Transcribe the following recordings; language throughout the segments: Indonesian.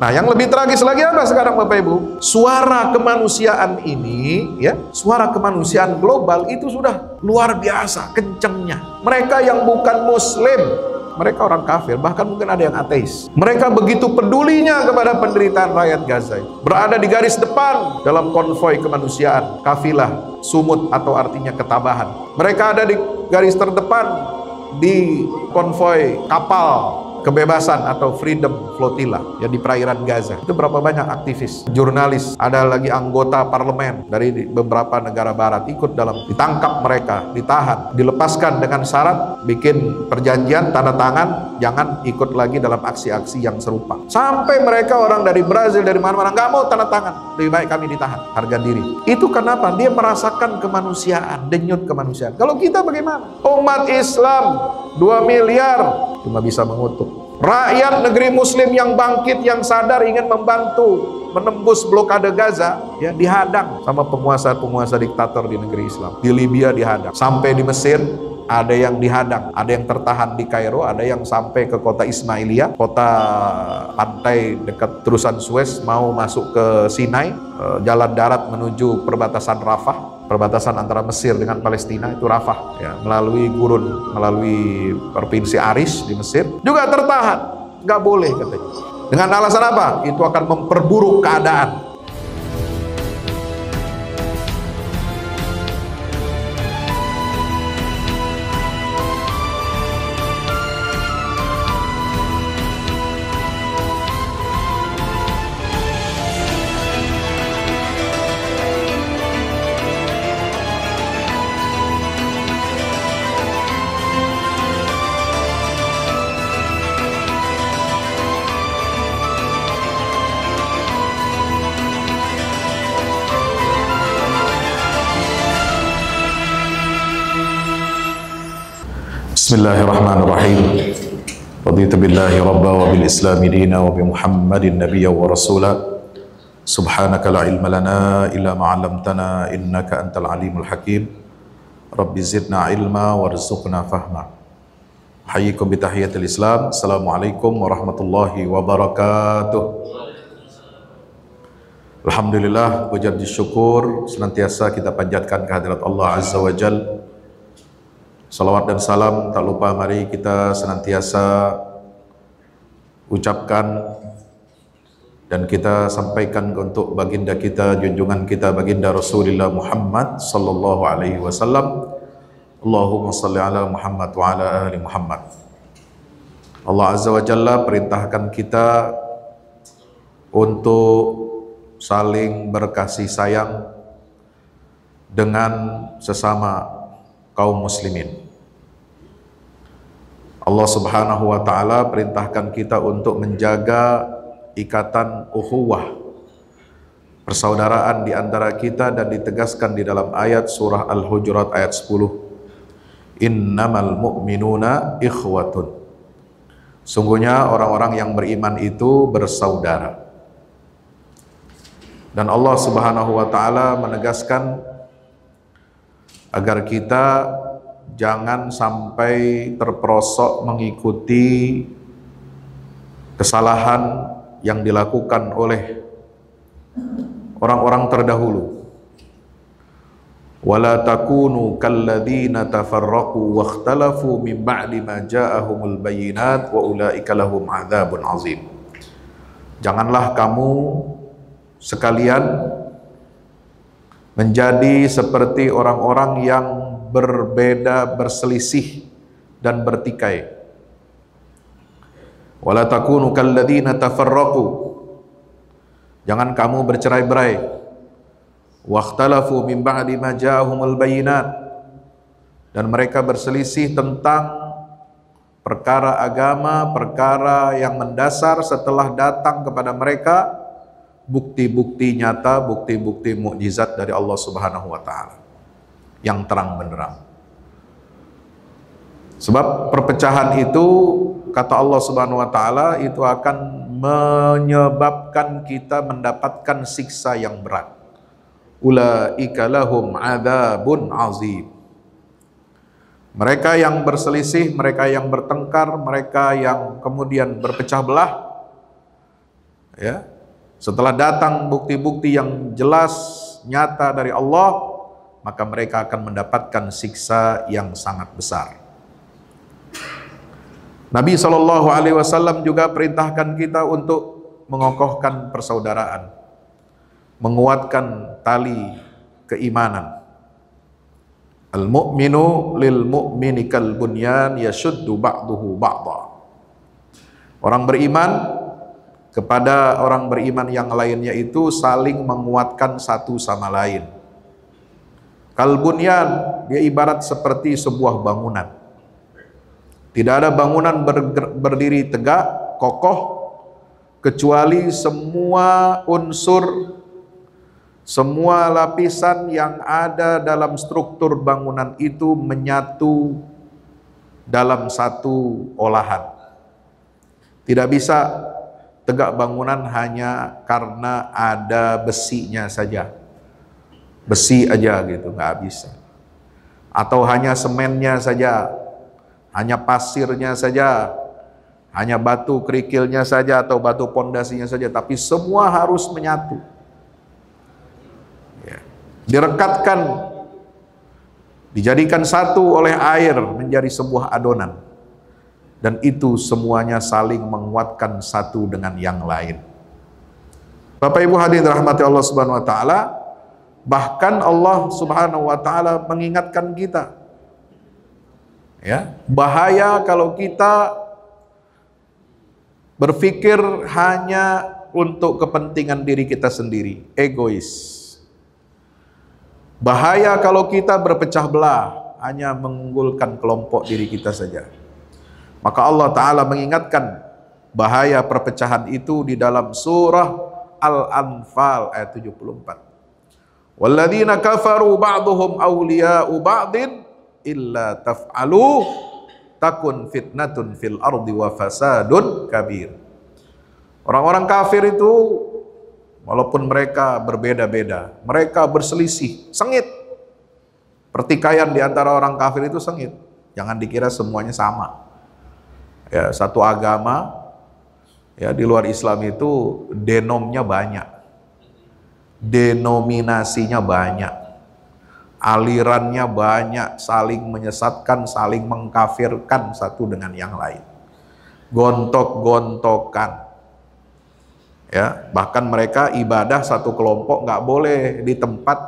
Nah, yang lebih tragis lagi apa sekarang Bapak Ibu? Suara kemanusiaan ini, ya, suara kemanusiaan global itu sudah luar biasa kencengnya. Mereka yang bukan Muslim, mereka orang kafir, bahkan mungkin ada yang ateis. Mereka begitu pedulinya kepada penderitaan rakyat Gaza. Berada di garis depan dalam konvoi kemanusiaan, kafilah sumut atau artinya ketabahan. Mereka ada di garis terdepan di konvoi kapal kebebasan atau freedom flotilla ya di perairan Gaza. Itu berapa banyak aktivis, jurnalis, ada lagi anggota parlemen dari beberapa negara barat ikut dalam, ditangkap mereka, ditahan, dilepaskan dengan syarat bikin perjanjian tanda tangan jangan ikut lagi dalam aksi-aksi yang serupa. Sampai mereka orang dari Brazil, dari mana-mana nggak mau tanda tangan, lebih baik kami ditahan, harga diri. Itu kenapa? Dia merasakan kemanusiaan, denyut kemanusiaan. Kalau kita bagaimana? Umat Islam 2 miliar cuma bisa mengutuk. Rakyat negeri muslim yang bangkit, yang sadar ingin membantu menembus blokade Gaza, ya dihadang sama penguasa-penguasa diktator di negeri Islam. Di Libya dihadang, sampai di Mesir ada yang dihadang, ada yang tertahan di Kairo, ada yang sampai ke kota Ismailia, kota pantai dekat terusan Suez, mau masuk ke Sinai, jalan darat menuju perbatasan Rafah. Perbatasan antara Mesir dengan Palestina itu Rafah, ya, melalui gurun, melalui provinsi Aris di Mesir, juga tertahan, nggak boleh katanya. Dengan alasan apa? Itu akan memperburuk keadaan. Bismillahirrahmanirrahim. Raditu billahi rabba wa bil islami dina wa bi Muhammadin nabiyya wa rasula. Subhanaka la ilma lana illa ma 'allamtana innaka antal alimul hakim. Rabbi zidna ilma warzuqna fahma. Hayyikum bi tahiyatil Islam. Assalamualaikum warahmatullahi wabarakatuh. Alhamdulillah, puja dan syukur senantiasa kita panjatkan kehadirat Allah Azza wa Jalla. Salawat dan salam tak lupa mari kita senantiasa ucapkan dan kita sampaikan untuk baginda kita, junjungan kita baginda Rasulullah Muhammad sallallahu alaihi wasallam. Allahumma salli ala Muhammad wa ala ali Muhammad. Allah Azza wa Jalla perintahkan kita untuk saling berkasih sayang dengan sesama kaum muslimin. Allah Subhanahu wa taala perintahkan kita untuk menjaga ikatan ukhuwah, persaudaraan di antara kita, dan ditegaskan di dalam ayat surah Al-Hujurat ayat 10. Innamal mu'minuna ikhwatun. Sungguhnya orang-orang yang beriman itu bersaudara. Dan Allah Subhanahu wa taala menegaskan agar kita jangan sampai terperosok mengikuti kesalahan yang dilakukan oleh orang-orang terdahulu. Wala takunu kalladzina tafarraqu wakhtalafu min ba'di ma ja'ahumul bayyinat wa ulaika lahum adzabun azim. Janganlah kamu sekalian menjadi seperti orang-orang yang berbeda, berselisih dan bertikai. Wala takunu kalladzina tafarraqu. Jangan kamu bercerai-berai. Wakhtalafu min ba'di ma ja'ahumul bayyinat. Dan mereka berselisih tentang perkara agama, perkara yang mendasar setelah datang kepada mereka bukti-bukti nyata, bukti-bukti mukjizat dari Allah Subhanahu wa taala yang terang benderang. Sebab perpecahan itu, kata Allah Subhanahu wa taala, itu akan menyebabkan kita mendapatkan siksa yang berat. Ulaika lahum adzabun azim. Mereka yang berselisih, mereka yang bertengkar, mereka yang kemudian berpecah belah, Ya, setelah datang bukti-bukti yang jelas nyata dari Allah, maka mereka akan mendapatkan siksa yang sangat besar. Nabi SAW juga perintahkan kita untuk mengokohkan persaudaraan, menguatkan tali keimanan. Al-mu'minu lil mu'mini kal bunyan yashuddu ba'duhu ba'dha. Orang beriman kepada orang beriman yang lainnya itu saling menguatkan satu sama lain. Kal bunyan, dia ibarat seperti sebuah bangunan. Tidak ada bangunan berdiri tegak, kokoh, kecuali semua unsur, semua lapisan yang ada dalam struktur bangunan itu menyatu dalam satu olahan. Tidak bisa tegak bangunan hanya karena ada besinya saja. Besi aja gitu, nggak bisa. Atau hanya semennya saja, hanya pasirnya saja, hanya batu kerikilnya saja atau batu pondasinya saja, tapi semua harus menyatu. Ya. Direkatkan, dijadikan satu oleh air menjadi sebuah adonan. Dan itu semuanya saling menguatkan satu dengan yang lain. Bapak Ibu hadirin rahmati Allah Subhanahu wa taala, bahkan Allah Subhanahu wa taala mengingatkan kita, ya, bahaya kalau kita berpikir hanya untuk kepentingan diri kita sendiri, egois. Bahaya kalau kita berpecah belah, hanya mengunggulkan kelompok diri kita saja. Maka Allah Ta'ala mengingatkan bahaya perpecahan itu di dalam surah Al-Anfal ayat 74. Walladzina kafaru ba'duhum awliya'u ba'din illa taf'alu takun fitnatun fil ardi wa fasadun kabir. Orang-orang kafir itu walaupun mereka berbeda-beda, mereka berselisih, sengit. Pertikaian di antara orang kafir itu sengit. Jangan dikira semuanya sama. Ya, satu agama ya di luar Islam itu denomnya banyak, denominasinya banyak, alirannya banyak, saling menyesatkan, saling mengkafirkan satu dengan yang lain, gontok-gontokan. Ya, bahkan mereka ibadah satu kelompok nggak boleh di tempat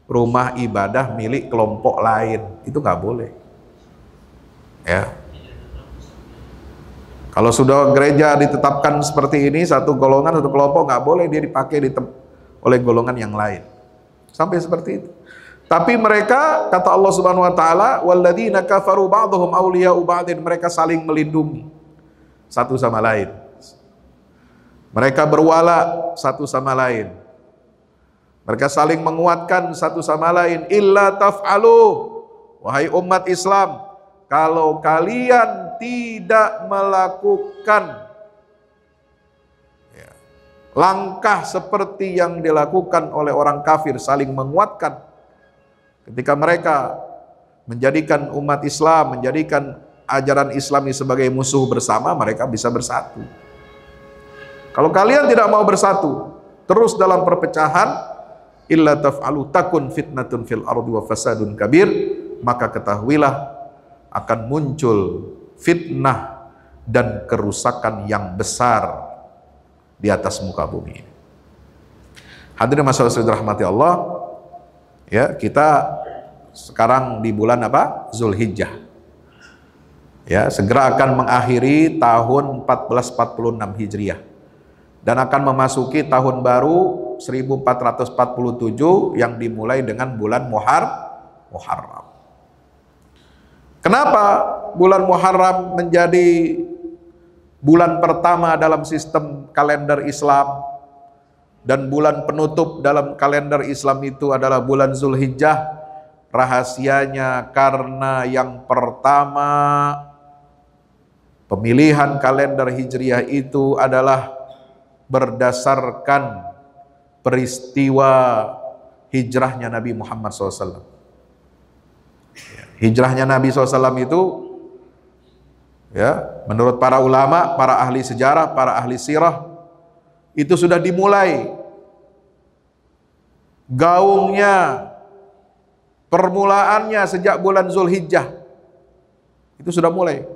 rumah ibadah milik kelompok lain, itu nggak boleh. Ya. Kalau sudah gereja ditetapkan seperti ini, satu golongan, satu kelompok, nggak boleh dia dipakai oleh golongan yang lain. Sampai seperti itu. Tapi mereka, kata Allah Subhanahu wa taala, walladzina kafaru ba'dhum awliya'u ba'din, mereka saling melindungi satu sama lain. Mereka berwala satu sama lain. Mereka saling menguatkan satu sama lain. Illa taf'alu, wahai umat Islam, kalau kalian tidak melakukan langkah seperti yang dilakukan oleh orang kafir, saling menguatkan ketika mereka menjadikan umat Islam, menjadikan ajaran Islam ini sebagai musuh bersama, mereka bisa bersatu. Kalau kalian tidak mau bersatu, terus dalam perpecahan, illa taf'alu takun fitnatun fil ardi wa fasadun kabir, maka ketahuilah akan muncul fitnah dan kerusakan yang besar di atas muka bumi ini. Hadirin masyaallah rahmati Allah, ya, kita sekarang di bulan apa? Zulhijjah. Ya, segera akan mengakhiri tahun 1446 Hijriah dan akan memasuki tahun baru 1447 yang dimulai dengan bulan Muharram. Kenapa bulan Muharram menjadi bulan pertama dalam sistem kalender Islam dan bulan penutup dalam kalender Islam itu adalah bulan Zulhijjah? Rahasianya karena yang pertama, pemilihan kalender Hijriah itu adalah berdasarkan peristiwa hijrahnya Nabi Muhammad SAW. Hijrahnya Nabi SAW itu, ya, menurut para ulama, para ahli sejarah, para ahli sirah, itu sudah dimulai gaungnya, permulaannya sejak bulan Zulhijjah itu sudah mulai,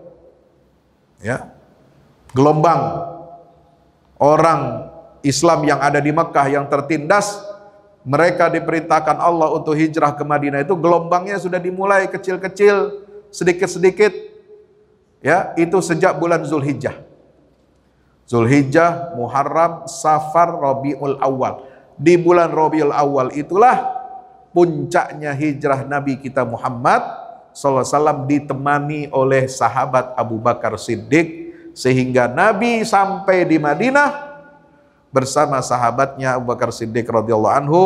ya. Gelombang orang Islam yang ada di Mekah yang tertindas, mereka diperintahkan Allah untuk hijrah ke Madinah, itu gelombangnya sudah dimulai kecil-kecil, sedikit-sedikit, ya. Itu sejak bulan Zulhijjah. Zulhijjah, Muharram, Safar, Rabiul Awal. Di bulan Rabiul Awal itulah puncaknya hijrah Nabi kita Muhammad SAW, ditemani oleh sahabat Abu Bakar Siddiq, sehingga Nabi sampai di Madinah bersama sahabatnya Abu Bakar Siddiq radhiyallahu anhu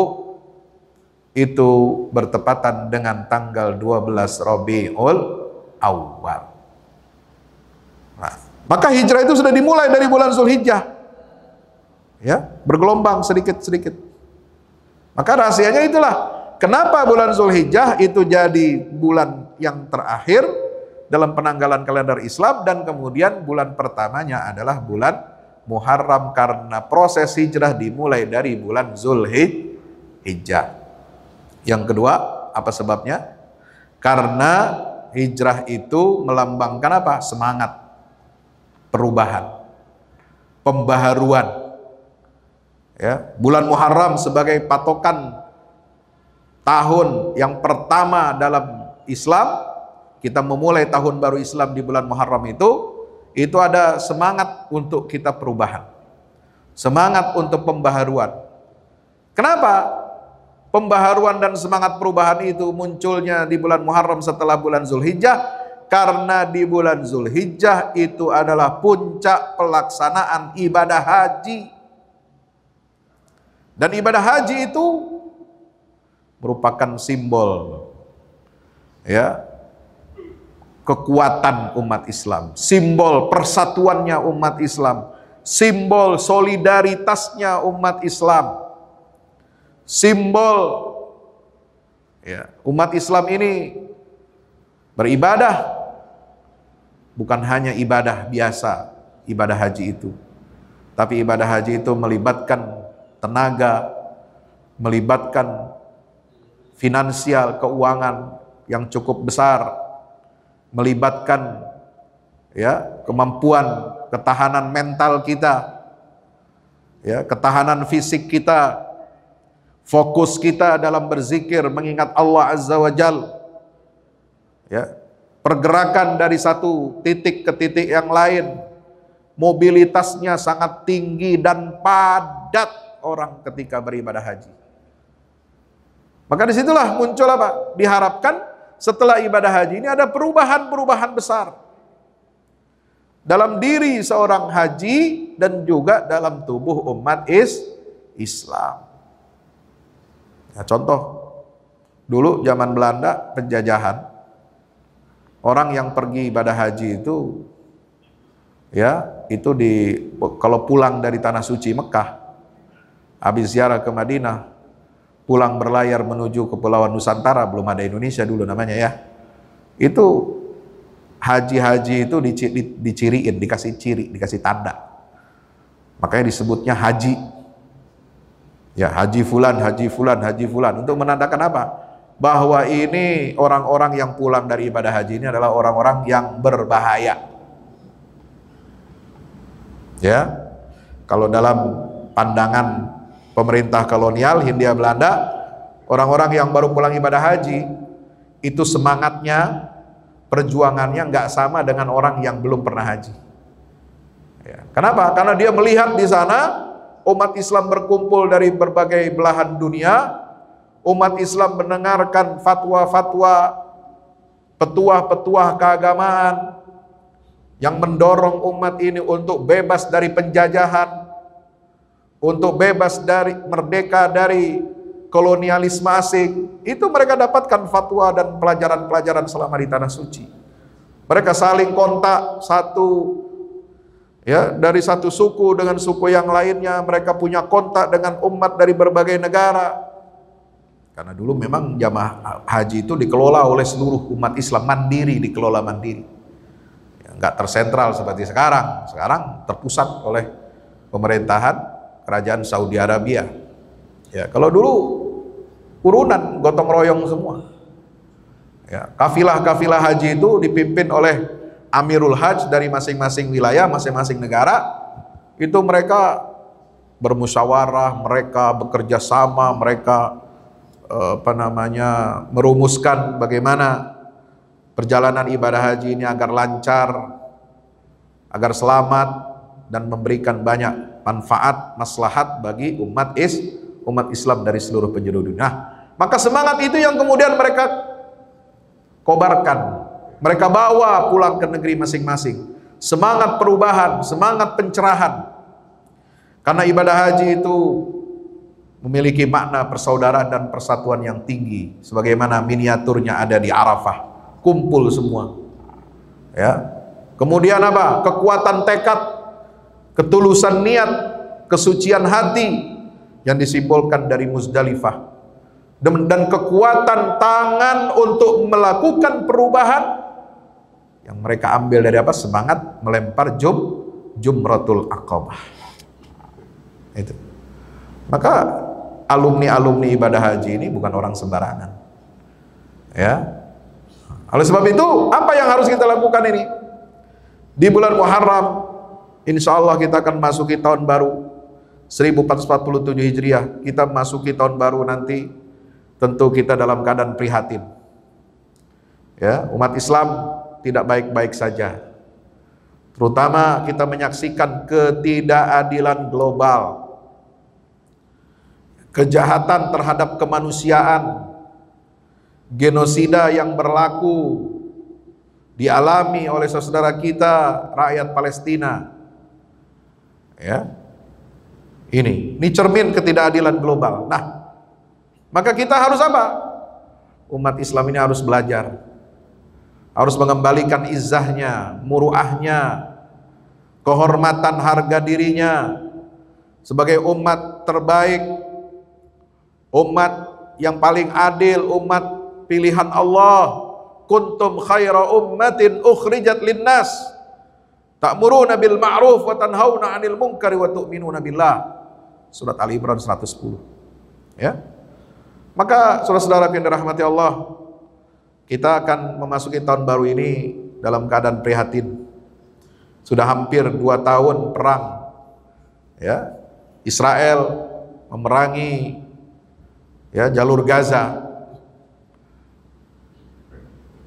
itu bertepatan dengan tanggal 12 Rabiul Awal. Nah, maka hijrah itu sudah dimulai dari bulan Zulhijjah, ya, bergelombang sedikit-sedikit. Maka rahasianya itulah kenapa bulan Zulhijjah itu jadi bulan yang terakhir dalam penanggalan kalender Islam, dan kemudian bulan pertamanya adalah bulan Muharram, karena proses hijrah dimulai dari bulan Zulhijjah. Yang kedua, apa sebabnya? Karena hijrah itu melambangkan apa? Semangat perubahan, pembaharuan. Ya, bulan Muharram sebagai patokan tahun yang pertama dalam Islam, kita memulai tahun baru Islam di bulan Muharram itu ada semangat untuk kita perubahan, semangat untuk pembaharuan. Kenapa pembaharuan dan semangat perubahan itu munculnya di bulan Muharram setelah bulan Zulhijjah? Karena di bulan Zulhijjah itu adalah puncak pelaksanaan ibadah haji. Dan ibadah haji itu merupakan simbol, ya, kekuatan umat Islam, simbol persatuannya umat Islam, simbol solidaritasnya umat Islam, simbol, ya, umat Islam ini beribadah bukan hanya ibadah biasa, ibadah haji itu, tapi ibadah haji itu melibatkan tenaga, melibatkan finansial, keuangan yang cukup besar, melibatkan, ya, kemampuan ketahanan mental kita, ya, ketahanan fisik kita, fokus kita dalam berzikir mengingat Allah Azza wa Jal, ya, pergerakan dari satu titik ke titik yang lain, mobilitasnya sangat tinggi dan padat orang ketika beribadah haji. Maka disitulah muncul apa? Diharapkan setelah ibadah haji ini ada perubahan-perubahan besar dalam diri seorang haji dan juga dalam tubuh umat Islam. Nah, contoh, dulu zaman Belanda penjajahan, orang yang pergi ibadah haji itu, ya, itu kalau pulang dari tanah suci Mekah, habis ziarah ke Madinah, pulang berlayar menuju Kepulauan Nusantara, belum ada Indonesia dulu namanya, ya. Itu haji-haji itu diciriin, dikasih ciri, dikasih tanda. Makanya disebutnya haji. Ya, haji fulan, haji fulan, haji fulan. Untuk menandakan apa? Bahwa ini orang-orang yang pulang dari ibadah haji ini adalah orang-orang yang berbahaya. Ya. Kalau dalam pandangan pemerintah kolonial Hindia Belanda, orang-orang yang baru pulang ibadah haji itu semangatnya, perjuangannya nggak sama dengan orang yang belum pernah haji. Ya. Kenapa? Karena dia melihat di sana umat Islam berkumpul dari berbagai belahan dunia, umat Islam mendengarkan fatwa-fatwa, petuah-petuah keagamaan yang mendorong umat ini untuk bebas dari penjajahan, untuk bebas dari, merdeka dari kolonialisme asing. Itu mereka dapatkan fatwa dan pelajaran-pelajaran selama di tanah suci. Mereka saling kontak dari satu suku dengan suku yang lainnya. Mereka punya kontak dengan umat dari berbagai negara. Karena dulu memang jamaah haji itu dikelola oleh seluruh umat Islam, mandiri, dikelola mandiri. Ya, nggak tersentral seperti sekarang. Sekarang terpusat oleh pemerintahan kerajaan Saudi Arabia. Ya, kalau dulu urunan gotong royong semua. Ya, kafilah-kafilah haji itu dipimpin oleh Amirul Hajj dari masing-masing wilayah, masing-masing negara. Itu mereka bermusyawarah, mereka bekerja sama, mereka merumuskan bagaimana perjalanan ibadah haji ini agar lancar, agar selamat, dan memberikan banyak manfaat, maslahat bagi umat Islam dari seluruh penjuru dunia. Nah, maka semangat itu yang kemudian mereka kobarkan, mereka bawa pulang ke negeri masing-masing. Semangat perubahan, semangat pencerahan. Karena ibadah haji itu memiliki makna persaudaraan dan persatuan yang tinggi, sebagaimana miniaturnya ada di Arafah, kumpul semua. Ya. Kemudian apa? Kekuatan tekad, ketulusan niat, kesucian hati yang disimbolkan dari Muzdalifah, dan kekuatan tangan untuk melakukan perubahan yang mereka ambil dari apa? Semangat melempar Jumratul Aqabah. Itu. Maka alumni ibadah haji ini bukan orang sembarangan. Ya. Oleh sebab itu, apa yang harus kita lakukan ini? Di bulan Muharram, insya Allah kita akan masuki tahun baru 1447 Hijriah. Kita masuki tahun baru nanti, tentu kita dalam keadaan prihatin. Ya, umat Islam tidak baik-baik saja. Terutama kita menyaksikan ketidakadilan global, kejahatan terhadap kemanusiaan, genosida yang berlaku dialami oleh saudara kita rakyat Palestina. Ya. Ini cermin ketidakadilan global. Nah, maka kita harus apa? Umat Islam ini harus belajar, harus mengembalikan izzahnya, muruahnya, kehormatan harga dirinya sebagai umat terbaik, umat yang paling adil, umat pilihan Allah. Kuntum khaira ummatin ukhrijat linnas ta'muruna bil ma'ruf wa tanhauna 'anil munkari wa tu'minuna billah. Surat Ali Imran 110. Ya. Maka saudara-saudara yang dirahmati Allah, kita akan memasuki tahun baru ini dalam keadaan prihatin. Sudah hampir 2 tahun perang. Ya. Israel memerangi jalur Gaza.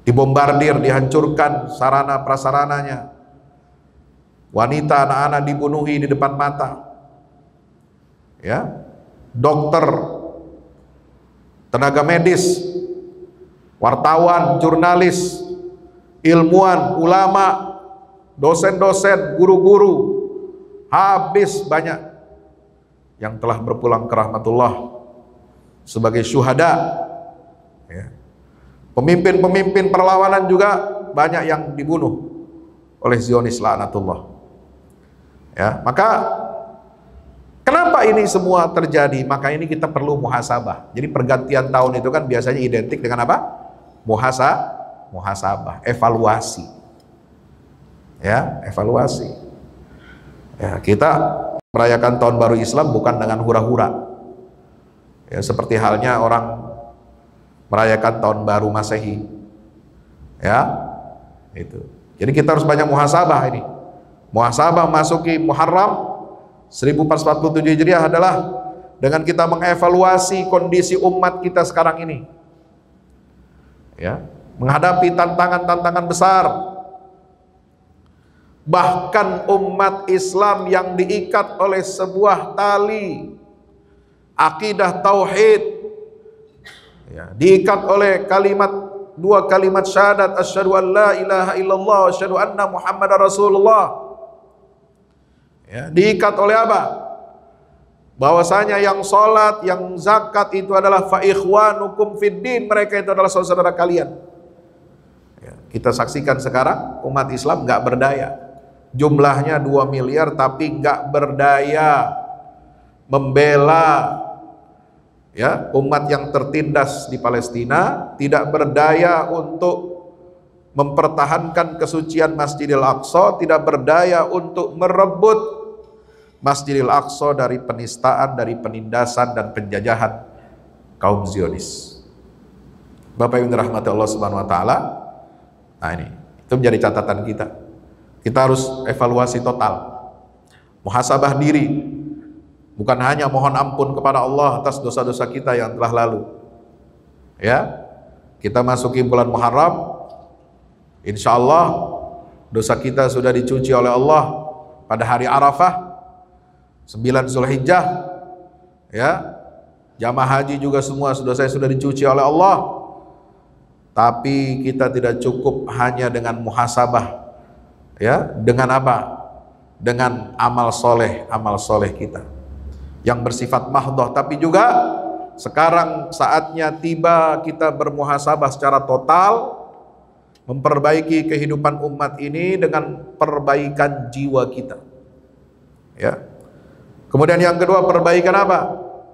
Dibombardir, dihancurkan sarana prasarananya. Wanita, anak-anak dibunuhi di depan mata. Ya. Dokter, tenaga medis, wartawan, jurnalis, ilmuwan, ulama, dosen-dosen, guru-guru, habis banyak yang telah berpulang ke rahmatullah sebagai syuhada. Ya. Pemimpin-pemimpin perlawanan juga banyak yang dibunuh oleh Zionis laknatullah. Ya, maka kenapa ini semua terjadi? Maka ini kita perlu muhasabah. Jadi pergantian tahun itu kan biasanya identik dengan apa? Muhasabah, evaluasi. Ya, evaluasi. Ya, kita merayakan tahun baru Islam bukan dengan hura-hura. Ya, seperti halnya orang merayakan tahun baru Masehi. Ya, itu. Jadi kita harus banyak muhasabah ini. Muhasabah masuki Muharram 1447 Hijriah adalah dengan kita mengevaluasi kondisi umat kita sekarang ini. Ya, menghadapi tantangan-tantangan besar. Bahkan umat Islam yang diikat oleh sebuah tali akidah tauhid, ya, diikat oleh dua kalimat syahadat, asyhadu an la ilaha illallah wa asyhadu anna muhammadar rasulullah. Ya, diikat oleh apa? Bahwasanya yang sholat, yang zakat itu adalah fa ikhwanukum fiddin, mereka itu adalah saudara kalian. Ya, kita saksikan sekarang umat Islam nggak berdaya, jumlahnya 2 miliar tapi nggak berdaya membela umat yang tertindas di Palestina, tidak berdaya untuk mempertahankan kesucian Masjidil Aqsa, tidak berdaya untuk merebut Masjidil Aqsa dari penistaan, dari penindasan dan penjajahan kaum Zionis. Bapak Ibu dirahmati Allah Subhanahu wa taala. Nah, ini itu menjadi catatan kita. Kita harus evaluasi total. Muhasabah diri. Bukan hanya mohon ampun kepada Allah atas dosa-dosa kita yang telah lalu. Ya. Kita masuki bulan Muharram. Insya Allah dosa kita sudah dicuci oleh Allah pada hari Arafah 9 Zulhijjah, ya. Jamaah haji juga semua dosa sudah dicuci oleh Allah. Tapi kita tidak cukup hanya dengan muhasabah, ya. Dengan apa? Dengan amal soleh kita yang bersifat mahdoh. Tapi juga sekarang saatnya tiba kita bermuhasabah secara total, memperbaiki kehidupan umat ini dengan perbaikan jiwa kita, ya. Kemudian yang kedua, perbaikan apa?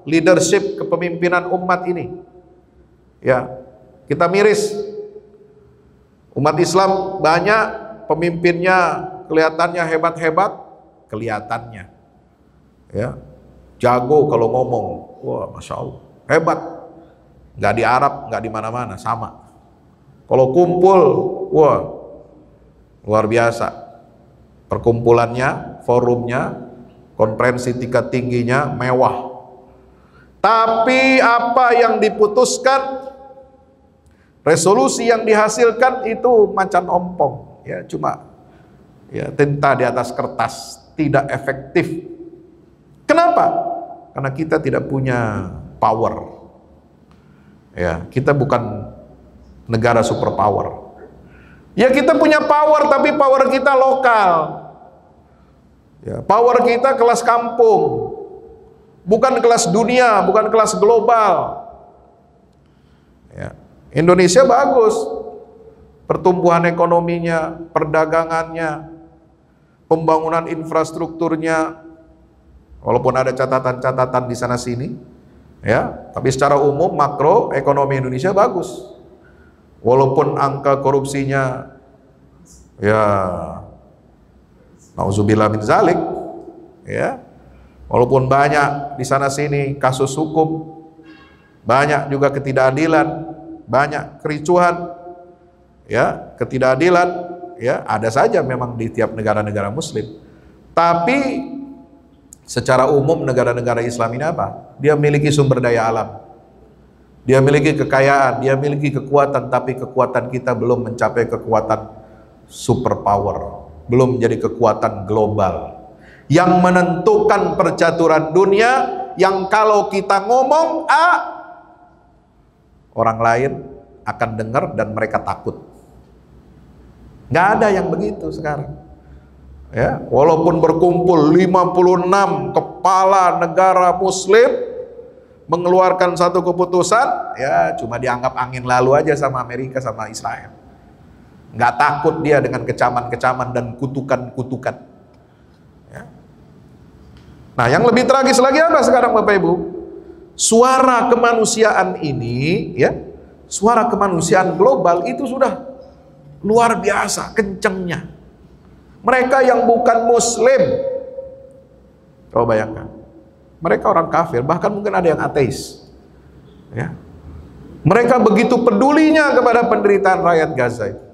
Leadership kepemimpinan umat ini, ya. Kita miris. Umat Islam banyak pemimpinnya kelihatannya hebat-hebat, kelihatannya, ya, jago kalau ngomong, wah masya Allah, hebat. Nggak di Arab, nggak di mana-mana, sama. Kalau kumpul, wah luar biasa. Perkumpulannya, forumnya, konferensi tingkat tingginya mewah. Tapi apa yang diputuskan, resolusi yang dihasilkan itu macan ompong, ya, cuma ya tinta di atas kertas, tidak efektif. Kenapa? Karena kita tidak punya power. Ya, kita bukan negara superpower. Ya, kita punya power, tapi power kita lokal. Ya, power kita kelas kampung, bukan kelas dunia, bukan kelas global. Ya, Indonesia bagus, pertumbuhan ekonominya, perdagangannya, pembangunan infrastrukturnya, walaupun ada catatan-catatan di sana sini, ya, tapi secara umum makro ekonomi Indonesia bagus. Walaupun angka korupsinya, ya, nauzubillah min zalik, ya, walaupun banyak di sana sini kasus hukum, banyak juga ketidakadilan, banyak kericuhan, ya, ketidakadilan, ya, ada saja memang di tiap negara-negara Muslim. Tapi secara umum negara-negara Islam ini apa? Dia memiliki sumber daya alam, dia memiliki kekayaan, dia memiliki kekuatan, tapi kekuatan kita belum mencapai kekuatan superpower, belum menjadi kekuatan global yang menentukan percaturan dunia, yang kalau kita ngomong A, orang lain akan dengar dan mereka takut. Nggak ada yang begitu sekarang, ya. Walaupun berkumpul 56 kepala negara Muslim mengeluarkan satu keputusan, ya cuma dianggap angin lalu aja sama Amerika sama Israel. Nggak takut dia dengan kecaman-kecaman dan kutukan-kutukan, ya. Nah, yang lebih tragis lagi apa sekarang Bapak Ibu? Suara kemanusiaan ini, ya, suara kemanusiaan global itu sudah luar biasa kencengnya. Mereka yang bukan Muslim, coba bayangkan, mereka orang kafir, bahkan mungkin ada yang ateis, ya. Mereka begitu pedulinya kepada penderitaan rakyat Gaza itu.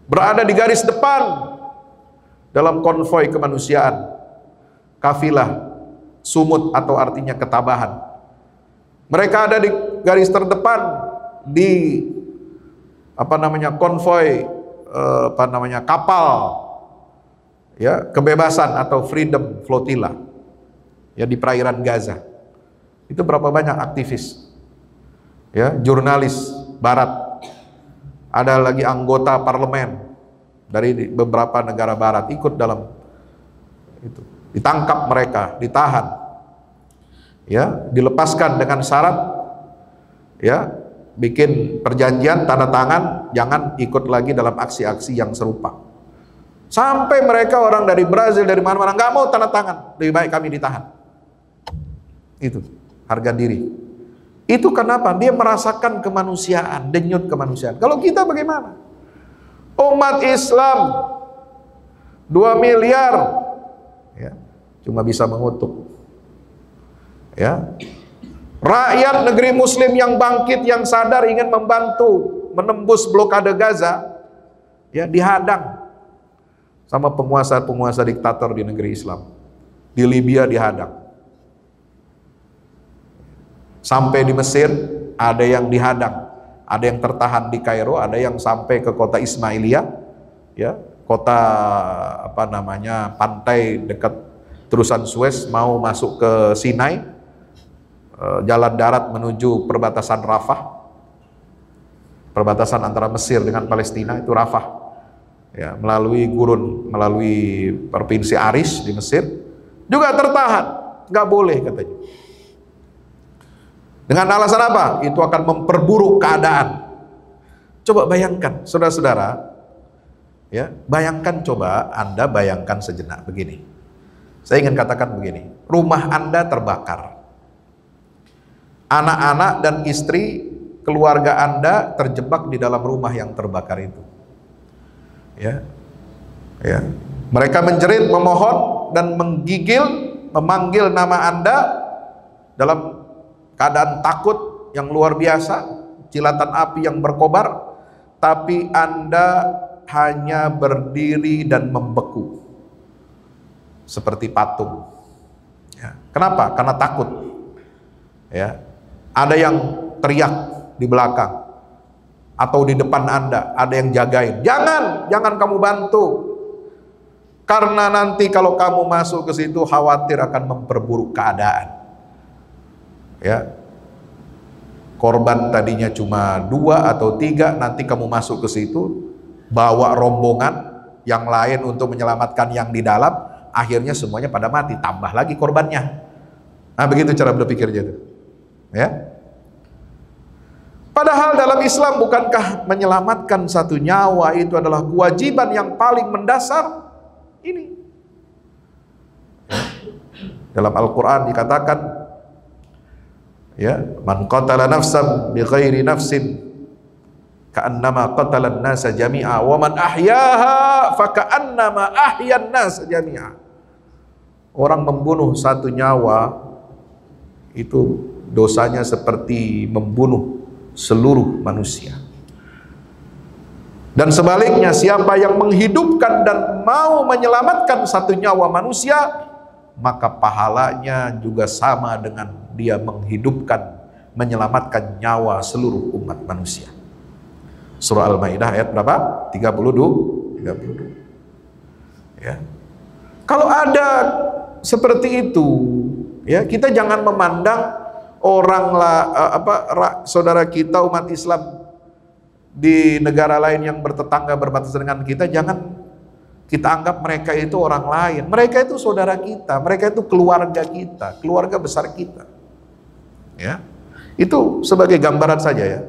Berada di garis depan dalam konvoi kemanusiaan, kafilah sumut atau artinya ketabahan. Mereka ada di garis terdepan di konvoi kapal, ya, kebebasan atau freedom flotilla, ya, di perairan Gaza. Itu berapa banyak aktivis, ya, jurnalis barat, ada lagi anggota parlemen dari beberapa negara barat ikut dalam itu. Ditangkap mereka, ditahan, ya, dilepaskan dengan syarat, ya, bikin perjanjian, tanda tangan, jangan ikut lagi dalam aksi-aksi yang serupa. Sampai mereka orang dari Brazil, dari mana-mana, nggak mau tanda tangan, lebih baik kami ditahan. Itu harga diri. Itu kenapa? Dia merasakan kemanusiaan, denyut kemanusiaan. Kalau kita bagaimana? Umat Islam 2 miliar, ya, cuma bisa mengutuk. Ya, rakyat negeri Muslim yang bangkit, yang sadar ingin membantu menembus blokade Gaza, ya dihadang sama penguasa-penguasa diktator di negeri Islam. Di Libya dihadang. Sampai di Mesir ada yang dihadang, ada yang tertahan di Kairo, ada yang sampai ke kota Ismailia, ya, kota apa namanya, pantai dekat terusan Suez, mau masuk ke Sinai, jalan darat menuju perbatasan Rafah, perbatasan antara Mesir dengan Palestina, itu Rafah, ya, melalui gurun, melalui provinsi Aris di Mesir, juga tertahan, nggak boleh katanya. Dengan alasan apa? Itu akan memperburuk keadaan. Coba bayangkan, saudara-saudara, ya, bayangkan, coba Anda bayangkan sejenak begini. Saya ingin katakan begini, rumah Anda terbakar, anak-anak dan istri keluarga Anda terjebak di dalam rumah yang terbakar itu. Ya, ya. Mereka menjerit, memohon dan menggigil, memanggil nama Anda dalam keadaan takut yang luar biasa, cilatan api yang berkobar, tapi Anda hanya berdiri dan membeku seperti patung. Ya. Kenapa? Karena takut. Ya. Ada yang teriak di belakang atau di depan Anda, ada yang jagain. Jangan kamu bantu. Karena nanti kalau kamu masuk ke situ khawatir akan memperburuk keadaan. Ya, korban tadinya cuma 2 atau 3, nanti kamu masuk ke situ bawa rombongan yang lain untuk menyelamatkan yang di dalam, akhirnya semuanya pada mati, tambah lagi korbannya. Nah, begitu cara berpikirnya itu. Ya. Padahal dalam Islam, bukankah menyelamatkan satu nyawa itu adalah kewajiban yang paling mendasar? Ini dalam Al-Quran dikatakan, ya, man qatala nafsan bighairi nafsin ka'annama qatala an-nasa jami'a wa man ahyaha faka'annama ahya an-nasa jami'a. Orang membunuh satu nyawa itu dosanya seperti membunuh seluruh manusia. Dan sebaliknya, siapa yang menghidupkan dan mau menyelamatkan satu nyawa manusia, maka pahalanya juga sama dengan dia menghidupkan, menyelamatkan nyawa seluruh umat manusia. Surah Al-Maidah ayat berapa? 32. Ya. Kalau ada seperti itu, ya, kita jangan memandang saudara kita umat Islam di negara lain yang bertetangga berbatasan dengan kita, jangan kita anggap mereka itu orang lain. Mereka itu saudara kita, mereka itu keluarga kita, keluarga besar kita. Ya, itu sebagai gambaran saja, ya,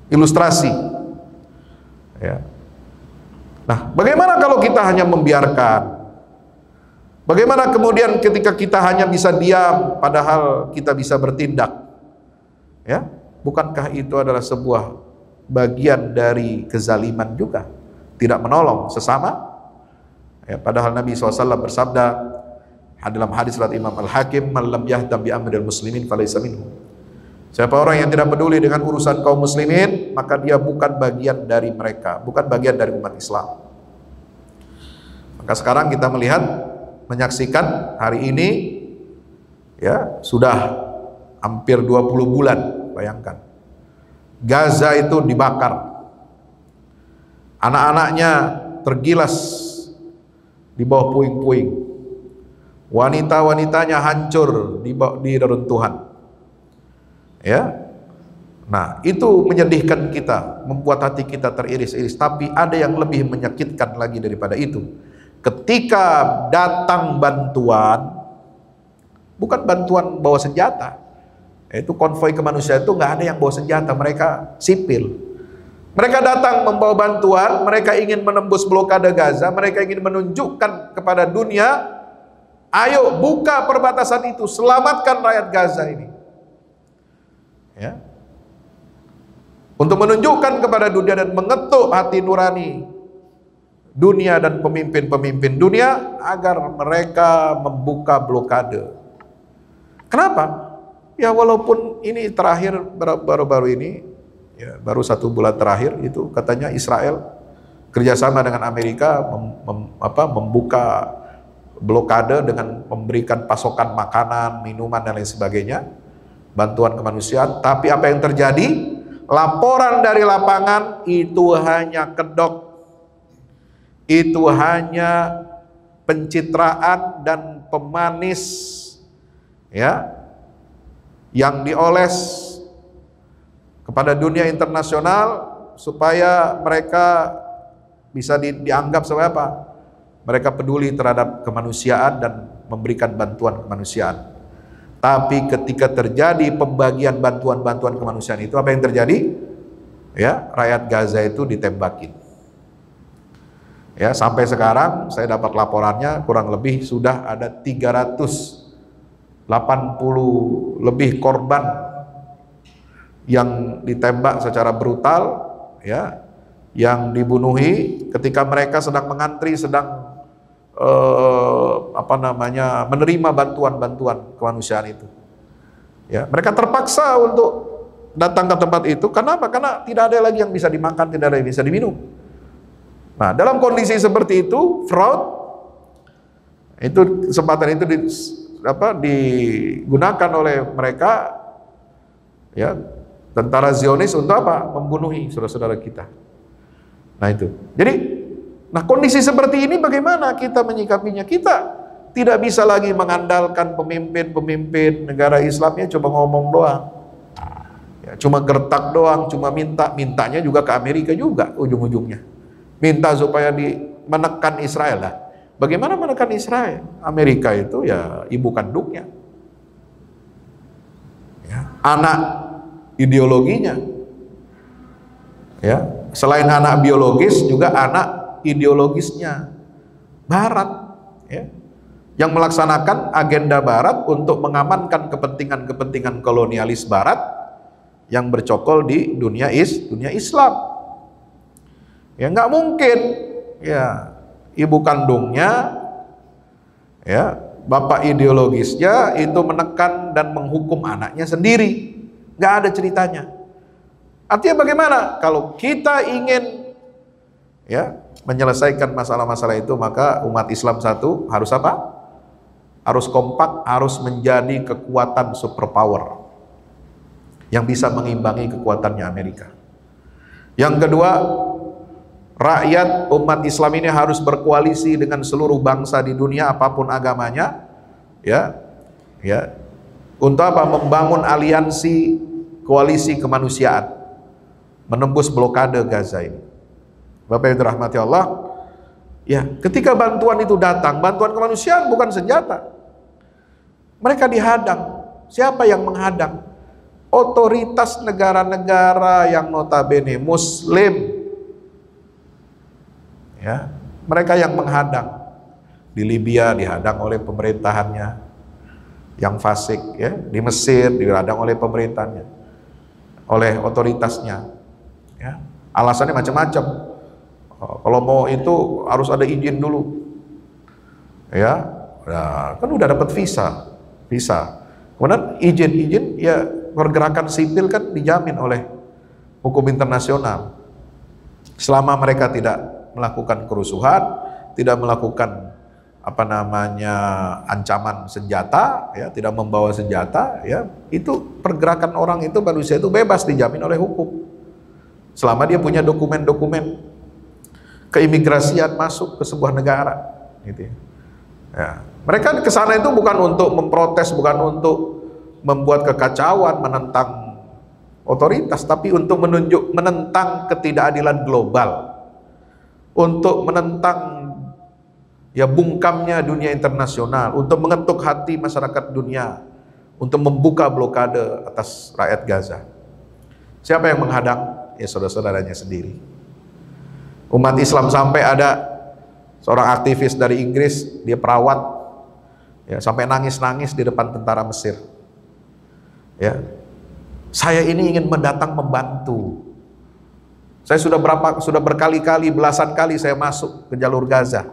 ilustrasi. Ya. Nah, bagaimana kalau kita hanya membiarkan? Bagaimana kemudian ketika kita hanya bisa diam, padahal kita bisa bertindak? Ya, bukankah itu adalah sebuah bagian dari kezaliman juga? Tidak menolong sesama? Ya, padahal Nabi SAW bersabda dalam hadis riwayat Imam Al-Hakim, "Man lam yahdam bi amril muslimin falaysa minhum." Siapa orang yang tidak peduli dengan urusan kaum muslimin, maka dia bukan bagian dari mereka, bukan bagian dari umat Islam. Maka sekarang kita melihat, menyaksikan hari ini, ya, sudah hampir 20 bulan, bayangkan. Gaza itu dibakar. Anak-anaknya tergilas di bawah puing-puing. Wanita-wanitanya hancur di reruntuhan. Ya. Nah, itu menyedihkan kita, membuat hati kita teriris-iris. Tapi ada yang lebih menyakitkan lagi daripada itu. Ketika datang bantuan, bukan bantuan bawa senjata. Itu konvoi kemanusiaan itu nggak ada yang bawa senjata, mereka sipil. Mereka datang membawa bantuan, mereka ingin menembus blokade Gaza, mereka ingin menunjukkan kepada dunia, ayo buka perbatasan itu, selamatkan rakyat Gaza ini. Ya. Untuk menunjukkan kepada dunia dan mengetuk hati nurani dunia dan pemimpin-pemimpin dunia agar mereka membuka blokade. Kenapa? Ya walaupun ini terakhir baru-baru ini, ya, baru 1 bulan terakhir itu katanya Israel kerjasama dengan Amerika membuka blokade dengan memberikan pasokan makanan, minuman dan lain sebagainya, bantuan kemanusiaan. Tapi apa yang terjadi? Laporan dari lapangan itu hanya kedok. Itu hanya pencitraan dan pemanis, ya, yang dioles kepada dunia internasional supaya mereka bisa dianggap sebagai apa? Mereka peduli terhadap kemanusiaan dan memberikan bantuan kemanusiaan. Tapi ketika terjadi pembagian bantuan-bantuan kemanusiaan itu, apa yang terjadi? Ya, rakyat Gaza itu ditembakin. Ya, sampai sekarang saya dapat laporannya kurang lebih sudah ada 380 lebih korban yang ditembak secara brutal, ya, yang dibunuhi ketika mereka sedang mengantri, sedang menerima bantuan-bantuan kemanusiaan itu. Ya, mereka terpaksa untuk datang ke tempat itu. Kenapa? Karena tidak ada lagi yang bisa dimakan, tidak ada yang bisa diminum. Nah, dalam kondisi seperti itu, fraud itu, kesempatan itu digunakan oleh mereka, ya, tentara Zionis untuk apa? Membunuhi saudara-saudara kita. Nah itu. Jadi, nah kondisi seperti ini bagaimana kita menyikapinya? Kita tidak bisa lagi mengandalkan pemimpin-pemimpin negara Islamnya cuma ngomong doang. Ya, cuma gertak doang, cuma mintanya juga ke Amerika juga ujung-ujungnya. Minta supaya menekan Israel lah. Bagaimana menekan Israel? Amerika itu ya ibu kandungnya, ya, anak ideologinya, ya, selain anak biologis juga anak ideologisnya Barat, ya, yang melaksanakan agenda Barat untuk mengamankan kepentingan-kepentingan kolonialis Barat yang bercokol di dunia Islam. Ya nggak mungkin, ya, ibu kandungnya, ya, bapak ideologisnya itu menekan dan menghukum anaknya sendiri. Nggak ada ceritanya. Artinya bagaimana? Kalau kita ingin, ya, menyelesaikan masalah-masalah itu, maka umat Islam satu harus apa? Harus kompak, harus menjadi kekuatan superpower yang bisa mengimbangi kekuatannya Amerika. Yang kedua, rakyat umat Islam ini harus berkoalisi dengan seluruh bangsa di dunia apapun agamanya, ya, ya, untuk apa? Membangun aliansi koalisi kemanusiaan, menembus blokade Gaza ini. Bapak Ibu dirahmati Allah, ya, ketika bantuan itu datang, bantuan kemanusiaan bukan senjata. Mereka dihadang. Siapa yang menghadang? Otoritas negara-negara yang notabene Muslim. Ya, mereka yang menghadang. Di Libya dihadang oleh pemerintahannya yang fasik, ya. Di Mesir dihadang oleh pemerintahannya, oleh otoritasnya, ya. Alasannya macam-macam. Kalau mau itu harus ada izin dulu, ya. Nah, kan udah dapat visa. Kemudian izin, ya, pergerakan sipil kan dijamin oleh hukum internasional. Selama mereka tidak melakukan kerusuhan, tidak melakukan ancaman senjata, ya, tidak membawa senjata, ya, itu pergerakan orang itu, manusia itu bebas, dijamin oleh hukum. Selama dia punya dokumen-dokumen keimigrasian masuk ke sebuah negara, gitu ya. Ya. Mereka ke sana itu bukan untuk memprotes, bukan untuk membuat kekacauan, menentang otoritas, tapi untuk menentang ketidakadilan global. Untuk menentang, ya, bungkamnya dunia internasional, untuk mengetuk hati masyarakat dunia, untuk membuka blokade atas rakyat Gaza. Siapa yang menghadang? Ya, saudara-saudaranya sendiri. Umat Islam, sampai ada seorang aktivis dari Inggris, dia perawat, ya, sampai nangis-nangis di depan tentara Mesir. Ya, saya ini ingin mendatang membantu. Saya sudah berkali-kali, belasan kali saya masuk ke jalur Gaza,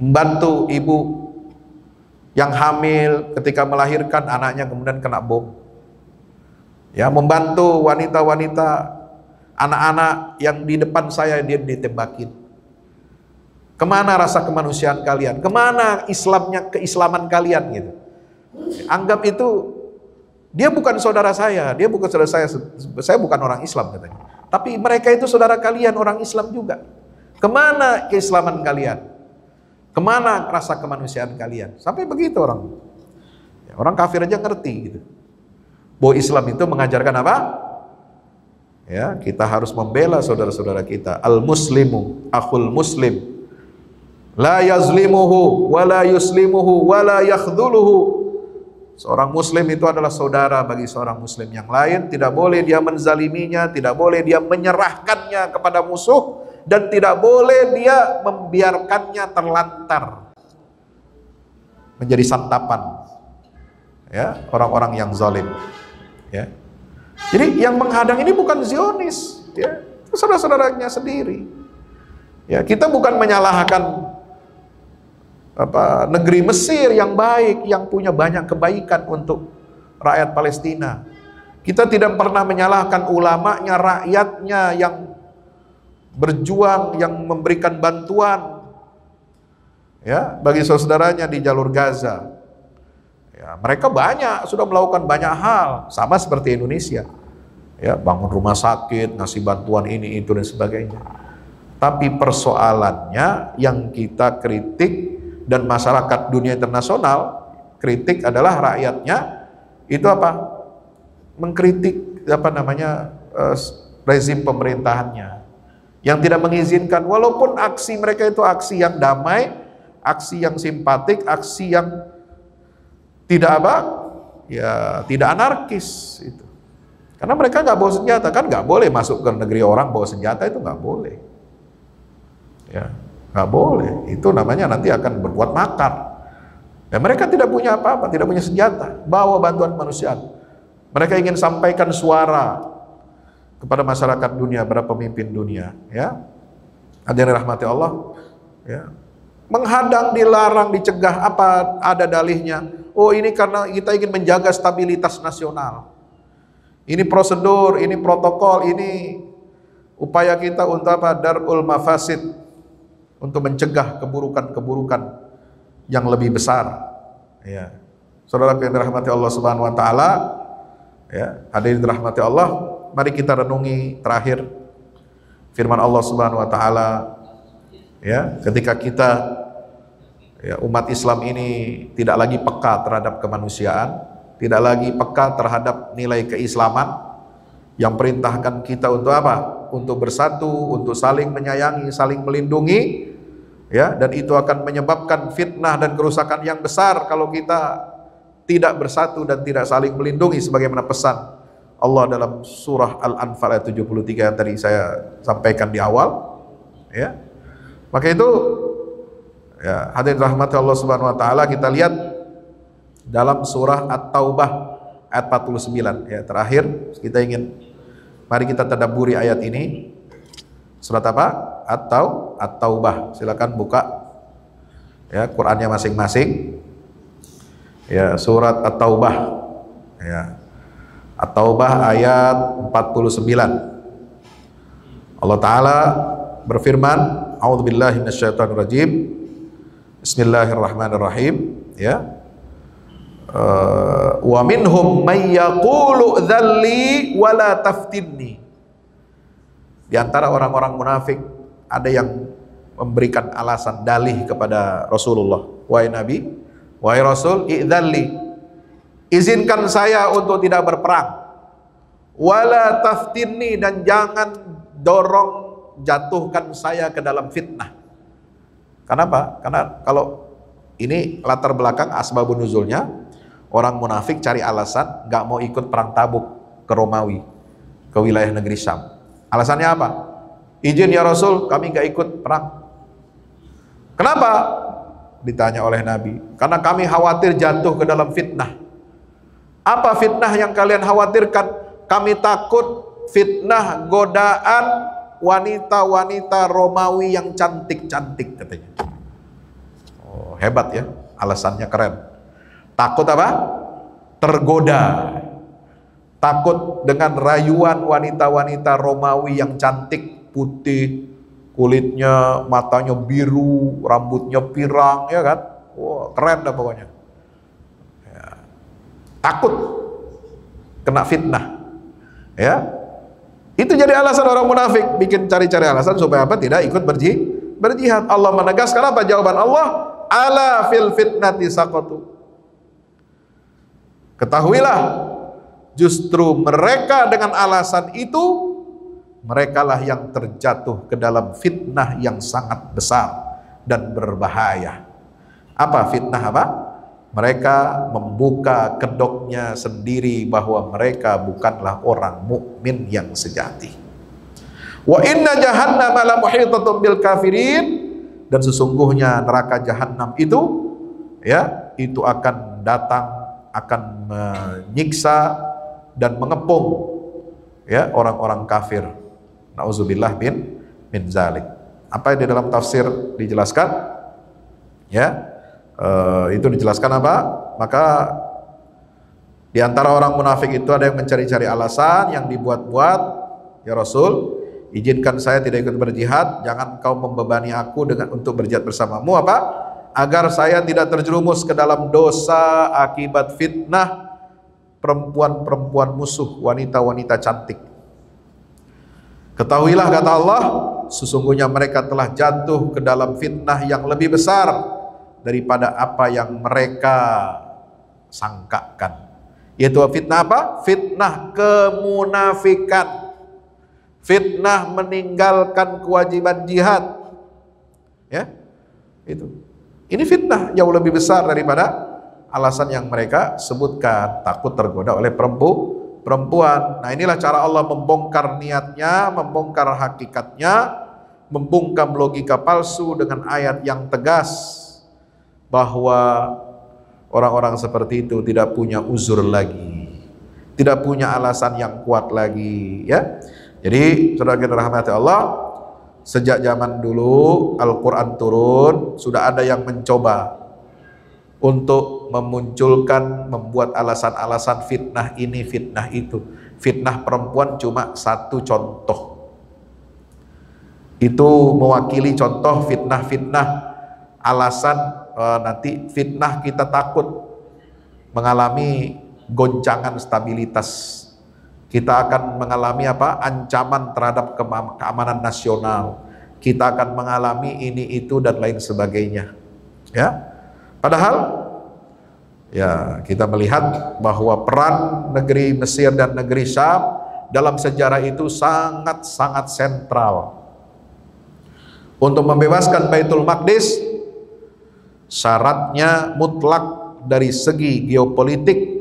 membantu ibu yang hamil ketika melahirkan anaknya kemudian kena bom. Ya, membantu wanita-wanita, anak-anak yang di depan saya dia ditembakin. Kemana rasa kemanusiaan kalian? Kemana keislaman kalian gitu? Anggap itu dia bukan saudara saya, dia bukan saudara saya bukan orang Islam katanya. Tapi mereka itu saudara kalian, orang Islam juga. Kemana keislaman kalian? Kemana rasa kemanusiaan kalian? Sampai begitu orang. Ya, orang kafir aja ngerti gitu. Bahwa Islam itu mengajarkan apa? Ya, kita harus membela saudara-saudara kita. Al-muslimu akhul muslim. La yazlimuhu wa la yuslimuhu wa la yakhdhuluhu. Seorang muslim itu adalah saudara bagi seorang muslim yang lain. Tidak boleh dia menzaliminya, tidak boleh dia menyerahkannya kepada musuh, dan tidak boleh dia membiarkannya terlantar menjadi santapan ya orang-orang yang zalim. Ya. Jadi yang menghadang ini bukan Zionis, ya, itu saudara-saudaranya sendiri. Ya, kita bukan menyalahkan negeri Mesir yang baik, yang punya banyak kebaikan untuk rakyat Palestina. Kita tidak pernah menyalahkan ulamanya, rakyatnya yang berjuang, yang memberikan bantuan ya bagi saudaranya di jalur Gaza. Ya, mereka sudah melakukan banyak hal, sama seperti Indonesia. Ya, bangun rumah sakit, ngasih bantuan ini, itu, dan sebagainya. Tapi persoalannya yang kita kritik dan masyarakat dunia internasional kritik adalah rakyatnya itu apa? Mengkritik rezim pemerintahannya yang tidak mengizinkan, walaupun aksi mereka itu aksi yang damai, aksi yang simpatik, aksi yang tidak tidak anarkis itu. Karena mereka nggak bawa senjata, kan nggak boleh masuk ke negeri orang bawa senjata, itu nggak boleh. Ya, nggak boleh. Itu namanya nanti akan berbuat makar. Dan mereka tidak punya apa-apa, tidak punya senjata, bawa bantuan kemanusiaan. Mereka ingin sampaikan suara kepada masyarakat dunia, para pemimpin dunia. Ya, ada yang dirahmati Allah. Ya, menghadang, dilarang, dicegah, apa ada dalihnya? Oh, ini karena kita ingin menjaga stabilitas nasional. Ini prosedur, ini protokol, ini upaya kita untuk apa? Darul mafasid, untuk mencegah keburukan-keburukan yang lebih besar. Ya, saudara yang dirahmati Allah Subhanahu Wa Taala, ya, hadirin dirahmati Allah, mari kita renungi terakhir firman Allah Subhanahu Wa Taala. Ya, ketika kita umat Islam ini tidak lagi peka terhadap kemanusiaan, tidak lagi peka terhadap nilai keislaman yang perintahkan kita untuk apa? Untuk bersatu, untuk saling menyayangi, saling melindungi, ya, dan itu akan menyebabkan fitnah dan kerusakan yang besar kalau kita tidak bersatu dan tidak saling melindungi sebagaimana pesan Allah dalam surah Al-Anfal ayat 73 yang tadi saya sampaikan di awal. Ya. Maka itu, ya, hadirin rahmati Allah Subhanahu Wa Taala, kita lihat dalam surah At-Taubah ayat 49. Ya, terakhir kita ingin, mari kita tadabburi ayat ini. Surat apa? At-Taubah. Silakan buka ya Qur'annya masing-masing. Ya, surat At-Taubah. Ya. At-Taubah ayat 49. Allah Ta'ala berfirman, a'udzubillahi minasyaitonirrajim. Bismillahirrahmanirrahim. Ya. Wa minhum may yaqulu dzalli wa la taftinni. Di antara orang-orang munafik ada yang memberikan alasan dalih kepada Rasulullah. Wahai Nabi, wahai Rasul, idzalli, izinkan saya untuk tidak berperang. Wala taftinni, dan jangan dorong, jatuhkan saya ke dalam fitnah. Kenapa? Karena kalau ini latar belakang asbabun nuzulnya, orang munafik cari alasan nggak mau ikut perang Tabuk ke Romawi, ke wilayah negeri Syam. Alasannya apa? Izin ya Rasul, kami nggak ikut perang. Kenapa? Ditanya oleh Nabi. Karena kami khawatir jatuh ke dalam fitnah. Apa fitnah yang kalian khawatirkan? Kami takut fitnah godaan wanita-wanita Romawi yang cantik-cantik katanya. Oh, hebat ya, alasannya keren. Takut apa? Tergoda. Takut dengan rayuan wanita-wanita Romawi yang cantik, putih, kulitnya, matanya biru, rambutnya pirang, ya kan? Wah, keren dah pokoknya. Ya. Takut kena fitnah. Ya. Itu jadi alasan orang munafik, bikin cari-cari alasan supaya apa? Tidak ikut berjihad. Allah menegaskan apa jawaban Allah? Ala fil fitnati saqatu. Ketahuilah, justru mereka dengan alasan itu, merekalah yang terjatuh ke dalam fitnah yang sangat besar dan berbahaya. Apa fitnah apa? Mereka membuka kedoknya sendiri bahwa mereka bukanlah orang mukmin yang sejati. Wa inna jahannama la muhitatun bil kafirin, dan sesungguhnya neraka jahanam itu ya, itu akan datang, akan menyiksa dan mengepung ya orang-orang kafir. Nauzubillah min zalik. Apa yang di dalam tafsir dijelaskan? Ya, itu dijelaskan apa? Maka di antara orang munafik itu ada yang mencari-cari alasan yang dibuat-buat. Ya Rasul, izinkan saya tidak ikut berjihad, jangan kau membebani aku dengan untuk berjihad bersamamu apa? Agar saya tidak terjerumus ke dalam dosa akibat fitnah perempuan-perempuan musuh, wanita-wanita cantik. Ketahuilah kata Allah, sesungguhnya mereka telah jatuh ke dalam fitnah yang lebih besar daripada apa yang mereka sangkakan. Yaitu fitnah apa? Fitnah kemunafikan. Fitnah meninggalkan kewajiban jihad. Ya, itu. Ini fitnah jauh lebih besar daripada alasan yang mereka sebutkan, takut tergoda oleh perempuan. Nah, inilah cara Allah membongkar niatnya, membongkar hakikatnya, membungkam logika palsu dengan ayat yang tegas bahwa orang-orang seperti itu tidak punya uzur lagi, tidak punya alasan yang kuat lagi, ya. Jadi, saudara kita rahmati Allah, sejak zaman dulu Al-Quran turun, sudah ada yang mencoba untuk memunculkan, membuat alasan-alasan fitnah ini, fitnah itu. Fitnah perempuan cuma satu contoh. Itu mewakili contoh fitnah-fitnah alasan nanti fitnah kita takut mengalami goncangan stabilitas. Kita akan mengalami apa? Ancaman terhadap keamanan nasional. Kita akan mengalami ini, itu, dan lain sebagainya. Ya. Padahal ya, kita melihat bahwa peran negeri Mesir dan negeri Syam dalam sejarah itu sangat-sangat sentral. Untuk membebaskan Baitul Maqdis, syaratnya mutlak dari segi geopolitik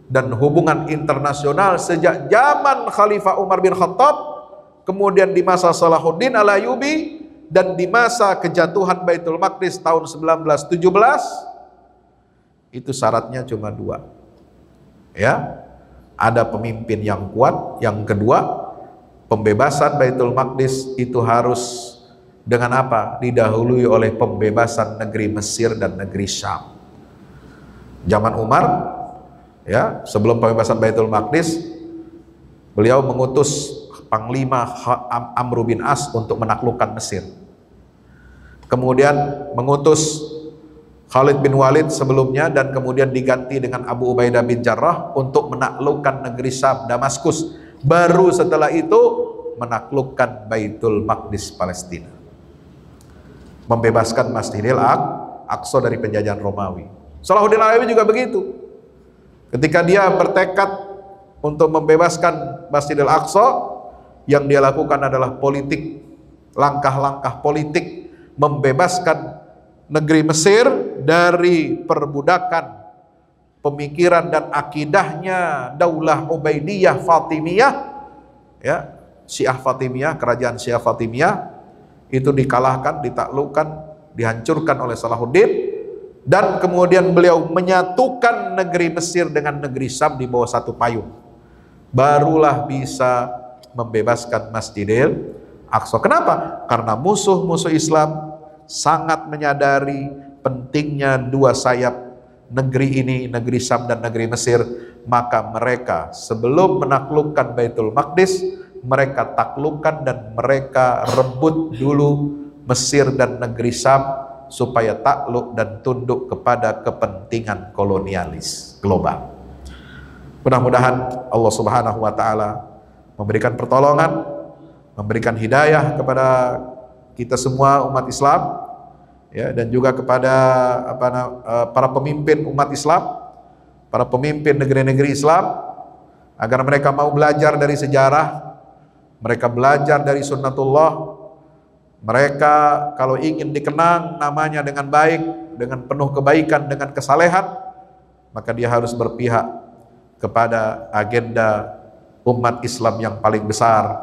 dan hubungan internasional sejak zaman Khalifah Umar bin Khattab, kemudian di masa Salahuddin Al-Ayyubi, dan di masa kejatuhan Baitul Maqdis tahun 1917, itu syaratnya cuma dua. Ya, ada pemimpin yang kuat. Yang kedua, pembebasan Baitul Maqdis itu harus dengan apa? Didahului oleh pembebasan negeri Mesir dan negeri Syam. Zaman Umar, ya, sebelum pembebasan Baitul Maqdis, beliau mengutus Panglima Amr bin As untuk menaklukkan Mesir. Kemudian mengutus Khalid bin Walid sebelumnya, dan kemudian diganti dengan Abu Ubaidah bin Jarrah untuk menaklukkan negeri Syam, Damaskus. Baru setelah itu menaklukkan Baitul Maqdis, Palestina. Membebaskan Masjidil Aqsa dari penjajahan Romawi. Salahuddin Al-Ayyubi juga begitu. Ketika dia bertekad untuk membebaskan Masjidil Aqsa, yang dia lakukan adalah politik, langkah-langkah politik, membebaskan negeri Mesir dari perbudakan pemikiran dan akidahnya Daulah Ubaidiyah Fatimiyah, ya, Syiah Fatimiyah, kerajaan Syiah Fatimiyah itu dikalahkan, ditaklukkan, dihancurkan oleh Salahuddin, dan kemudian beliau menyatukan negeri Mesir dengan negeri Syam di bawah satu payung. Barulah bisa membebaskan Masjidil Aqsa. Kenapa? Karena musuh-musuh Islam sangat menyadari pentingnya dua sayap negeri ini, negeri Syam dan negeri Mesir. Maka mereka sebelum menaklukkan Baitul Maqdis, mereka taklukkan dan mereka rebut dulu Mesir dan negeri Syam supaya takluk dan tunduk kepada kepentingan kolonialis global. Mudah-mudahan Allah Subhanahu wa taala memberikan pertolongan, memberikan hidayah kepada kita semua umat Islam, ya, dan juga kepada para pemimpin umat Islam, para pemimpin negeri-negeri Islam, agar mereka mau belajar dari sejarah, mereka belajar dari sunnatullah. Mereka kalau ingin dikenang namanya dengan baik, dengan penuh kebaikan, dengan kesalehan, maka dia harus berpihak kepada agenda umat Islam yang paling besar,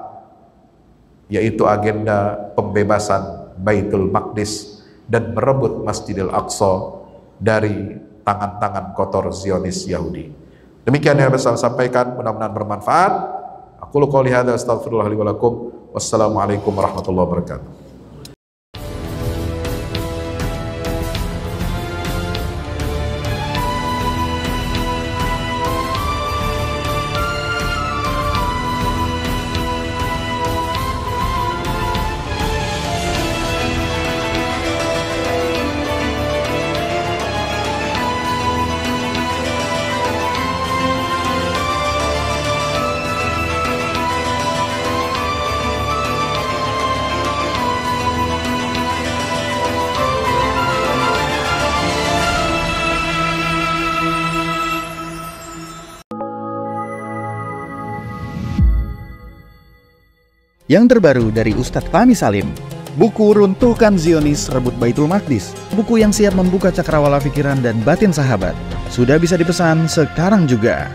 yaitu agenda pembebasan Baitul Maqdis dan merebut Masjidil Aqsa dari tangan-tangan kotor Zionis Yahudi. Demikian yang bisa saya sampaikan, mudah-mudahan bermanfaat. Aku qouli hadza astaghfirullah li wa lakum. Wassalamualaikum warahmatullahi wabarakatuh. Yang terbaru dari Ustadz Fahmi Salim, buku Runtuhkan Zionis Rebut Baitul Maqdis, buku yang siap membuka cakrawala pikiran dan batin sahabat, sudah bisa dipesan sekarang juga.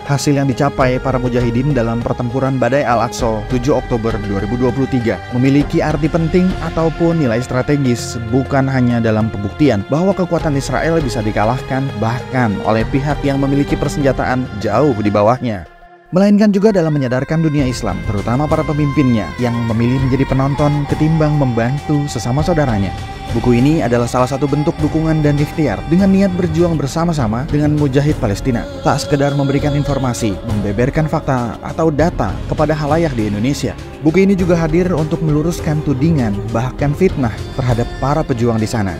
Hasil yang dicapai para mujahidin dalam pertempuran Badai Al-Aqsa 7 Oktober 2023 memiliki arti penting ataupun nilai strategis, bukan hanya dalam pembuktian bahwa kekuatan Israel bisa dikalahkan bahkan oleh pihak yang memiliki persenjataan jauh di bawahnya, melainkan juga dalam menyadarkan dunia Islam, terutama para pemimpinnya yang memilih menjadi penonton ketimbang membantu sesama saudaranya. Buku ini adalah salah satu bentuk dukungan dan ikhtiar dengan niat berjuang bersama-sama dengan mujahid Palestina. Tak sekedar memberikan informasi, membeberkan fakta atau data kepada khalayak di Indonesia. Buku ini juga hadir untuk meluruskan tudingan bahkan fitnah terhadap para pejuang di sana.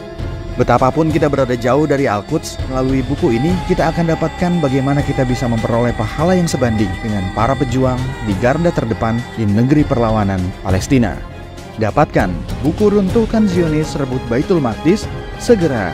Betapapun kita berada jauh dari Al-Quds, melalui buku ini kita akan dapatkan bagaimana kita bisa memperoleh pahala yang sebanding dengan para pejuang di garda terdepan di negeri perlawanan Palestina. Dapatkan buku Runtuhkan Zionis Rebut Baitul Maqdis segera.